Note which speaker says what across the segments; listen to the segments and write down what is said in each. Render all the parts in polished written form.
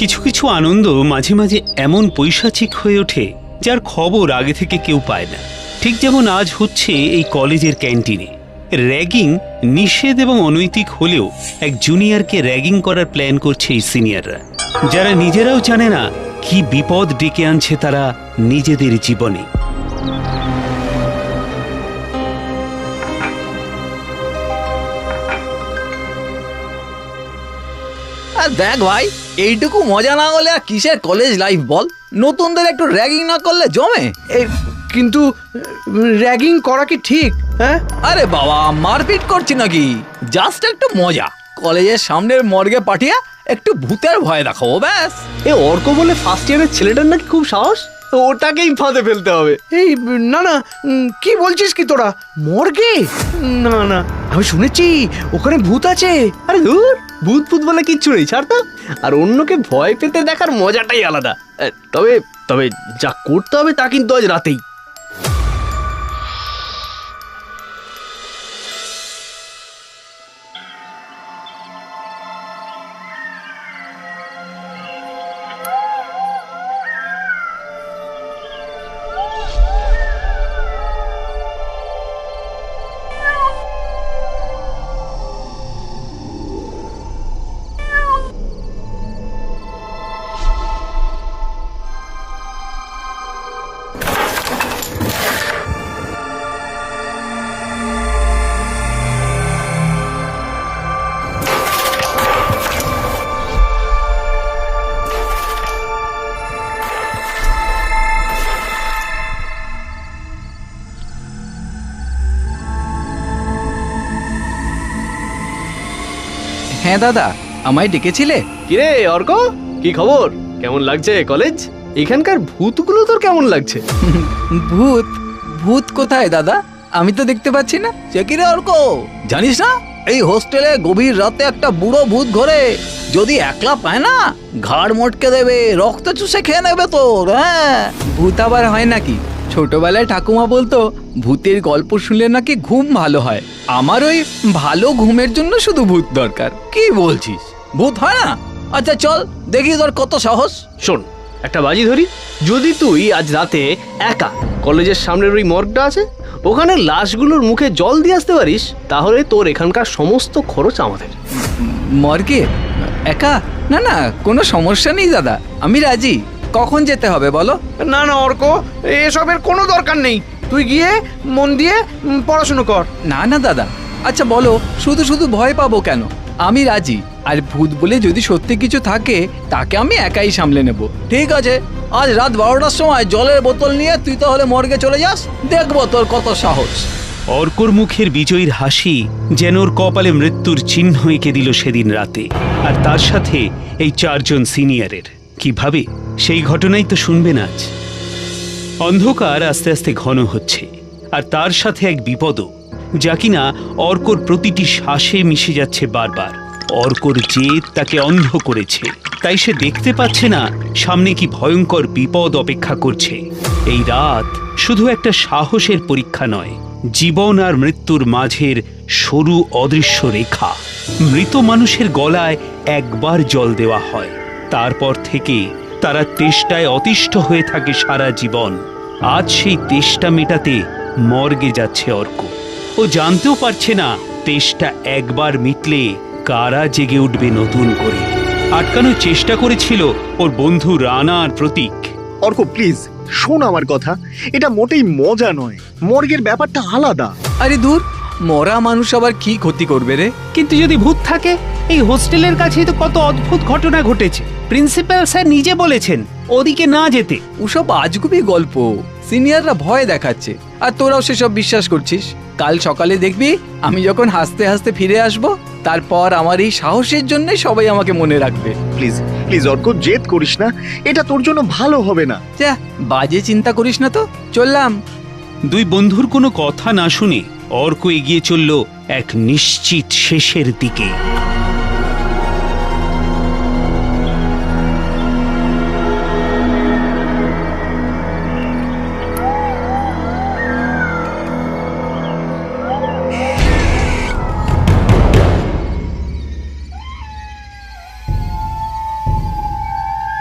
Speaker 1: কিছু কিছু আনন্দ মাঝে মাঝে এমন পৈশাচিক হয়ে ওঠে যার খবর আগে থেকে কেউ পায় না। ঠিক যেমন আজ হচ্ছে এই কলেজের ক্যান্টিনে। র্যাগিং নিষেধ এবং অনৈতিক হলেও এক জুনিয়রকে র্যাগিং করার প্ল্যান করছে এই সিনিয়ররা, যারা নিজেরাও জানে না কি বিপদ ডেকে আনছে তারা নিজেদের জীবনে।
Speaker 2: দেখ ভাই, এইটুকু মজা না হলে আর কিসের কলেজ লাইফ বল? নতুনদের একটু র্যাগিং না করলে জমে।
Speaker 3: কিন্তু র্যাগিং করা কি ঠিক? হ্যাঁ,
Speaker 2: আরে বাবা, মারপিট করছি নাকি? জাস্ট একটু মজা। কলেজের সামনের মর্গে পাঠিয়ে একটু ভূতের ভয় দেখাবো, ব্যাস।
Speaker 4: এ অর্ক বলে ফার্স্ট ইয়ারের ছেলেটার নাকি খুব সাহস, ওটাকেই ফাঁদে ফেলতে হবে।
Speaker 3: এই না না, কি বলছিস কি তোরা? মর্গে? না না, আমি শুনেছি ওখানে ভূত আছে।
Speaker 4: আরে ধুর, ভূত ভূত বলে কিচ্ছু নেই, ছাড় তো। আর অন্যকে ভয় পেতে দেখার মজাটাই আলাদা। তবে তবে যা করতে হবে তা কিন্তু আজ রাতেই।
Speaker 2: হ্যাঁ দাদা, আমায় ডেকেছিলে?
Speaker 4: কিরে অর্ক, কি খবর? কেমন লাগছে কলেজ? এখানকার ভূতগুলো তোর কেমন লাগছে?
Speaker 2: ভূত? ভূত কোথায় দাদা? আমি তো দেখতে পাচ্ছি না। সে কি রে অর্ক, জানিস না এই হোস্টেলে গভীর রাতে একটা বুড়ো ভূত ঘোরে? যদি একলা পায় না, ঘাড় মটকে দেবে, রক্ত চুষে খেয়ে নেবে তোর। হ্যাঁ, ভূত আবার হয় নাকি? ছোটবেলায় ঠাকুমা বলতো ভূতের গল্প শুনলে নাকি ঘুম ভালো হয়। আমার ওই ভালো ঘুমের জন্য শুধু ভূত দরকার। কি বলছিস, ভূত হয় না? আচ্ছা চল দেখি তোর কত সাহস।
Speaker 4: শোন, একটা বাজি ধরি, যদি তুই আজ রাতে একা কলেজের সামনের ওই মর্গটা আছে ওখানে লাশগুলোর মুখে জল দিয়ে আসতে পারিস, তাহলে তোর এখানকার সমস্ত খরচ আমাদের।
Speaker 2: মর্গে একা? না না, কোনো সমস্যা নেই দাদা, আমি রাজি। কখন যেতে হবে বলো?
Speaker 3: না না অর্ক, এসবের কোনো দরকার নেই। তুই গিয়ে মন দিয়ে পড়াশুনো কর।
Speaker 2: না না দাদা, আচ্ছা বলো, শুধু শুধু ভয় পাবো কেন? আমি রাজি। আর ভূত বলে যদি সত্যি কিছু থাকে তাকে আমি একাই সামলে নেব। ঠিক আছে, আজ রাত 12টার সময় জলের বোতল নিয়ে তুই তাহলে মর্গে চলে যাস, দেখবো তোর কত সাহস।
Speaker 1: অর্কর মুখের বিজয়ীর হাসি যেন ওর কপালে মৃত্যুর চিহ্ন এঁকে দিল সেদিন রাতে। আর তার সাথে এই 4 জন সিনিয়রের। কিভাবে, সেই ঘটনাই তো শুনবেন আজ। অন্ধকার আস্তে আস্তে ঘন হচ্ছে, আর তার সাথে এক বিপদও, যা কিনা অর্কর প্রতিটি শ্বাসে মিশে যাচ্ছে বারবার। অর্কর জেদ তাকে অন্ধ করেছে, তাই সে দেখতে পাচ্ছে না সামনে কি ভয়ঙ্কর বিপদ অপেক্ষা করছে। এই রাত শুধু একটা সাহসের পরীক্ষা নয়, জীবন আর মৃত্যুর মাঝের সরু অদৃশ্য রেখা। মৃত মানুষের গলায় একবার জল দেওয়া হয়, তারপর থেকে তারা তেষ্টায় অতিষ্ঠ হয়ে থাকে সারা জীবন। আজ সেই তেষ্টা মেটাতে মর্গে যাচ্ছে অর্ক। ও জানতেও পারছে না তেষ্টা একবার মিটলে কারা জেগে উঠবে নতুন করে। আটকানোর চেষ্টা করেছিল ওর বন্ধু রানা আর প্রতীক।
Speaker 5: অর্ক প্লিজ শোন আমার কথা, এটা মোটেই মজা নয়, মর্গের ব্যাপারটা আলাদা।
Speaker 2: আরে দূর, মরা মানুষ আবার কি ক্ষতি করবে রে?
Speaker 1: কিন্তু যদি ভূত থাকে, এই হোস্টেলের কাছেই তো কত অদ্ভুত ঘটনা ঘটেছে। প্রিন্সিপাল স্যার নিজে বলেছেন ওদিকে না যেতে।
Speaker 2: ওসব আজগুবি গল্প, সিনিয়ররা ভয় দেখাচ্ছে আর তোরাও সেসব বিশ্বাস করছিস। কাল সকালে দেখবি আমি যখন হাসতে হাসতে ফিরে আসব, তারপর আমার এই সাহসের জন্য সবাই আমাকে মনে রাখবে।
Speaker 5: প্লিজ প্লিজ অর্ক, জেদ করিস না, এটা তোর জন্য ভালো হবে না।
Speaker 2: যা, বাজে চিন্তা করিস না তো, চললাম।
Speaker 1: দুই বন্ধুর কোনো কথা না শুনে অর্ক এগিয়ে চলল এক নিশ্চিত শেষের দিকে।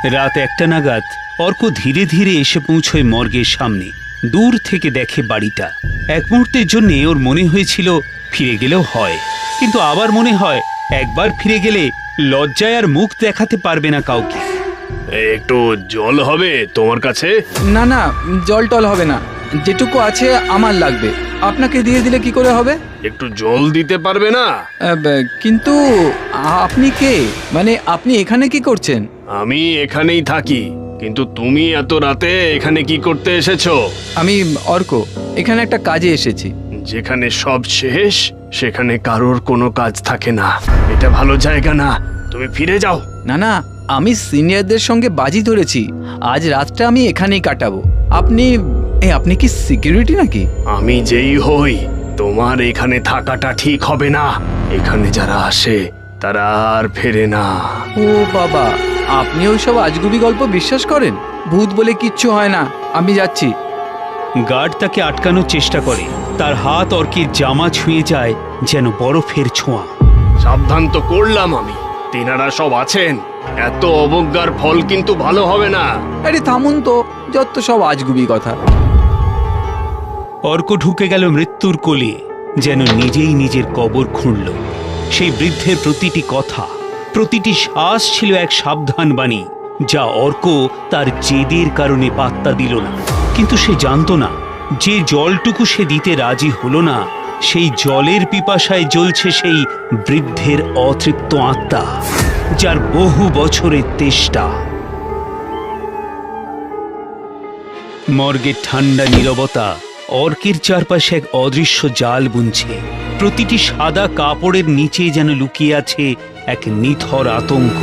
Speaker 1: রাত 1টা নাগাদ অর্ক ধীরে ধীরে এসে পৌঁছয় মর্গের সামনে। দূর থেকে দেখে বাড়িটা। এক মুহূর্তের জন্য ওর মনে হয়েছিল ফিরে গেলেও হয়, কিন্তু আবার মনে হয় একবার ফিরে গেলে লজ্জায় আর মুখ দেখাতে পারবে না কাউকে।
Speaker 4: একটু জল হবে তোমার কাছে?
Speaker 2: না না, জল টল হবে না, যেটুকু আছে আমার লাগবে। আপনাকে দিয়ে দিলে কি করে হবে?
Speaker 4: একটু জল দিতে পারবে না?
Speaker 2: কিন্তু আপনি কে? মানে আপনি এখানে কি করছেন?
Speaker 4: আমি এখানেই থাকি, কিন্তু তুমি এত রাতে এখানে কি করতে এসেছো?
Speaker 2: আমি অর্ক, এখানে একটা কাজে এসেছি।
Speaker 4: যেখানে সব শেষ সেখানে কারোর কোনো কাজ থাকে না। এটা ভালো জায়গা না, তুমি ফিরে যাও।
Speaker 2: না না, আমি সিনিয়রদের সঙ্গে বাজি ধরেছি, আজ রাতটা আমি এখানেই কাটাবো। আপনি কি সিকিউরিটি নাকি?
Speaker 4: আমি যেই হই, তোমার এখানে থাকাটা ঠিক হবে না। এখানে যারা আসে তারা আর ফেরে না।
Speaker 2: ও বাবা, আপনি ওইসব আজগুবি গল্প বিশ্বাস করেন? ভূত বলে কিচ্ছু হয় না, আমি যাচ্ছি।
Speaker 1: গার্ড তাকে আটকানোর চেষ্টা করে। তার হাত অর্কের জামা ছুঁয়ে যায় যেন বরফের ছোঁয়া।
Speaker 4: সাবধান তো করলাম আমি, তিনারা সব আছেন। এত অবজ্ঞার ফল কিন্তু ভালো হবে না।
Speaker 2: আরে থামুন তো, যত সব আজগুবি কথা।
Speaker 1: অর্ক ঢুকে গেল মৃত্যুর কোলে, যেন নিজেই নিজের কবর খুঁড়ল। সেই বৃদ্ধের প্রতিটি কথা, প্রতিটি শ্বাস ছিল এক সাবধান বাণী, যা অর্ক তার জেদের কারণে পাত্তা দিল না। কিন্তু সে জানত না, যে জলটুকু সে দিতে রাজি হলো না, সেই জলের পিপাসায় জ্বলছে সেই বৃদ্ধের অতৃপ্ত আত্মা, যার বহু বছরের তেষ্টা। মর্গের ঠান্ডা নীরবতা অর্কের চারপাশে এক অদৃশ্য জাল বুনছে। প্রতিটি সাদা কাপড়ের নিচে যেন লুকিয়ে আছে এক নিথর আতঙ্ক,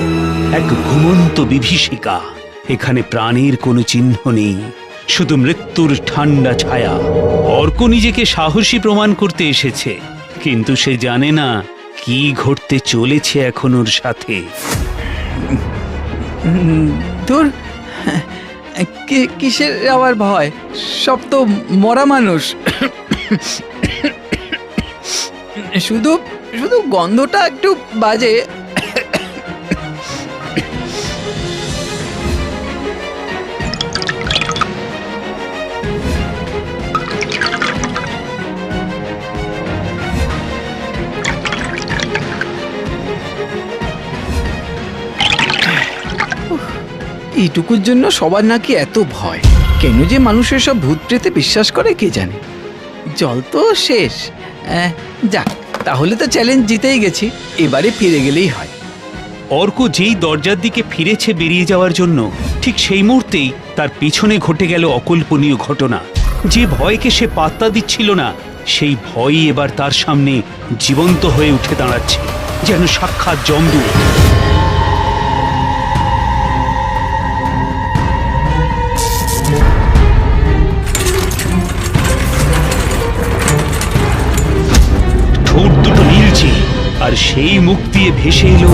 Speaker 1: এক ঘুমন্ত বিভীষিকা। এখানে প্রাণের কোনো চিহ্ন নেই, শুধু মৃত্যুর ঠান্ডা ছায়া। অর্ক নিজেকে সাহসী প্রমাণ করতে এসেছে, কিন্তু সে জানে না কি ঘটতে চলেছে এখন ওর সাথে।
Speaker 2: ধুর, কিসের আবার ভয়? সব তো মরা মানুষ। শুধু শুধু গন্ধটা একটু বাজে। এইটুকুর জন্য সবার নাকি এত ভয়। কেন যে মানুষের সব ভূত প্রেতে বিশ্বাস করে কে জানে। জল তো শেষ। যাক, তাহলে তো চ্যালেঞ্জ জিতেই গেছি, এবারে ফিরে গেলেই হয়।
Speaker 1: অর্ক যেই দরজার দিকে ফিরেছে বেরিয়ে যাওয়ার জন্য, ঠিক সেই মুহূর্তেই তার পিছনে ঘটে গেল অকল্পনীয় ঘটনা। যে ভয়কে সে পাত্তা দিচ্ছিল না, সেই ভয়ই এবার তার সামনে জীবন্ত হয়ে উঠে দাঁড়াচ্ছে, যেন সাক্ষাৎ যমদূত। ঠোঁট দুটো নীলচে, আর সেই মুখ দিয়ে ভেসে এলো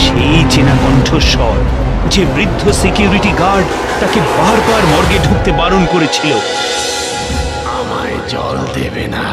Speaker 1: সেই চেনা কণ্ঠস্বর, যে বৃদ্ধ সিকিউরিটি গার্ড তাকে বারবার মর্গে ঢুকতে বারণ করেছিল।
Speaker 4: আমায় জল দেবে না।